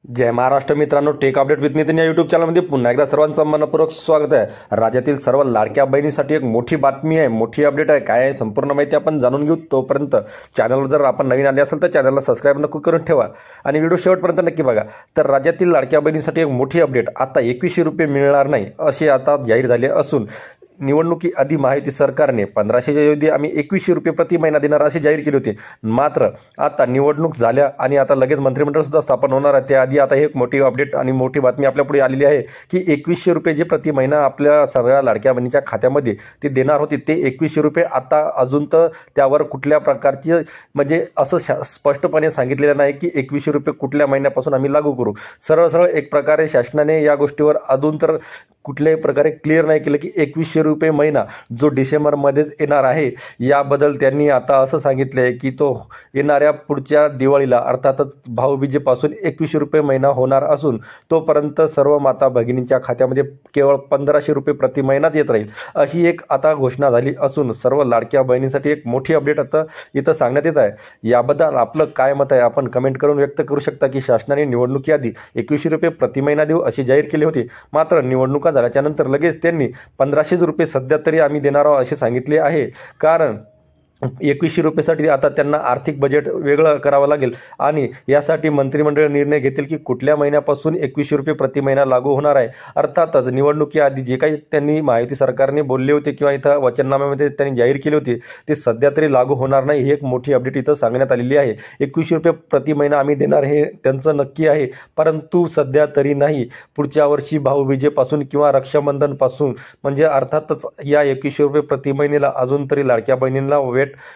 जय महाराष्ट्र मित्रांनो, take update with Nitin या YouTube चॅनलमध्ये पुन्हा एकदा सर्वांचं मनपूर्वक स्वागत आहे। राज्यातील सर्व लाडक्या बहिणीसाठी एक मोठी बातमी आहे, मोठी अपडेट आहे। काय आहे संपूर्ण माहिती आपण जाणून घेऊ। तोपर्यंत चॅनलवर जर आपण नवीन आले असेल तर चॅनलला सबस्क्राइब नक्की करून ठेवा आणि व्हिडिओ शेवटपर्यंत नक्की बघा। तर राज्यातील लाडक्या बहिणीसाठी एक मोठी अपडेट, आता 2100 रुपये मिळणार नाही असे आता जाहीर झाले असून निवडणुकी आधी महायुती सरकारने 1500च्या ऐवजी आम्ही 2100 रुपये प्रति महिना देणार असे जाहीर केले होते। मात्र आता निवडणूक झाल्या आणि आता लगेच मंत्रिमंडळ सुद्धा स्थापन होणार आहे, त्याआधी आता एक मोठी अपडेट आणि मोठी बातमी आपल्या पुढे आलेली आहे की 2100 रुपये जे प्रति महिना आपल्या सगळ्या लाडक्या बहिणीच्या खात्यामध्ये ते देणार होते ते 2100 रुपये आता अजून तर त्यावर कुठल्या प्रकारची म्हणजे असं स्पष्टपणे सांगितलेलं नाही की 2100 रुपये कुठल्या महिन्यापासून आम्ही लागू करू। सरळ सरळ एक प्रकारे शासनाने या गोष्टीवर अजून तर कुठल्याही प्रकारे क्लिअर नाही केलं की 2100 रुपये महिना जो डिसेंबरमध्येच येणार आहे, याबद्दल त्यांनी आता असं सांगितलं आहे की तो येणाऱ्या पुढच्या दिवाळीला अर्थातच भाऊबीजेपासून 2100 रुपये महिना होणार असून तोपर्यंत सर्व माता भगिनींच्या खात्यामध्ये केवळ 1500 रुपये प्रति महिनाच येत राहील अशी एक आता घोषणा झाली असून सर्व लाडक्या बहिणींसाठी एक मोठी अपडेट आता इथं सांगण्यात येत आहे। याबद्दल आपलं काय मत आहे आपण कमेंट करून व्यक्त करू शकता की शासनाने निवडणुकीआधी 2100 रुपये प्रति महिना देऊ असे जाहीर केले होते, मात्र निवडणुका झाल्याच्या नंतर लगेच त्यांनी 1500 रुपये सध्या तरी आम्ही देणार आहोत असे सांगितले आहे। कारण 2100 रुपयेसाठी आता त्यांना आर्थिक बजेट वेगळं करावं लागेल आणि यासाठी मंत्रिमंडळ निर्णय घेतील की कुठल्या महिन्यापासून 2100 रुपये प्रति महिना लागू होणार आहे। अर्थातच निवडणुकीआधी जे काही त्यांनी महायुती सरकारने बोलले होते किंवा इथं वचननाम्यामध्ये त्यांनी जाहीर केले होते ते सध्या तरी लागू होणार नाही, ही एक मोठी अपडेट इथं सांगण्यात आलेली आहे। 2100 रुपये प्रति महिना आम्ही देणार हे त्यांचं नक्की आहे, परंतु सध्या तरी नाही। पुढच्या वर्षी भाऊबीजेपासून किंवा रक्षाबंधनपासून म्हणजे अर्थातच या 2100 रुपये प्रति महिन्याला अजून तरी लाडक्या बहिणींना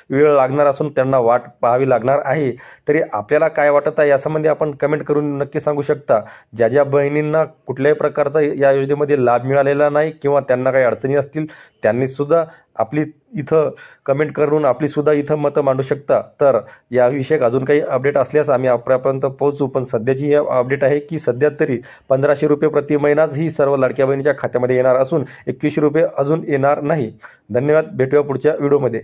वेळ लागणार असून त्यांना वाट पाहावी लागणार आहे। तरी आपल्याला काय वाटत आहे यासंबंधी आपण कमेंट करून नक्की सांगू शकता। ज्या ज्या बहिणींना कुठल्याही प्रकारचा या योजनेमध्ये लाभ मिळालेला नाही किंवा त्यांना काही अडचणी असतील त्यांनी सुद्धा आपली इथं कमेंट करून आपली सुद्धा इथं मतं मांडू शकता। तर याविषयी अजून काही अपडेट असल्यास आम्ही आपल्यापर्यंत पोहोचू, पण सध्याची ही अपडेट आहे की सध्या तरी 1500 रुपये प्रति महिनाच ही सर्व लाडक्या बहिणीच्या खात्यामध्ये येणार असून 2100 रुपये अजून येणार नाही। धन्यवाद, भेटूया पुढच्या व्हिडिओमध्ये।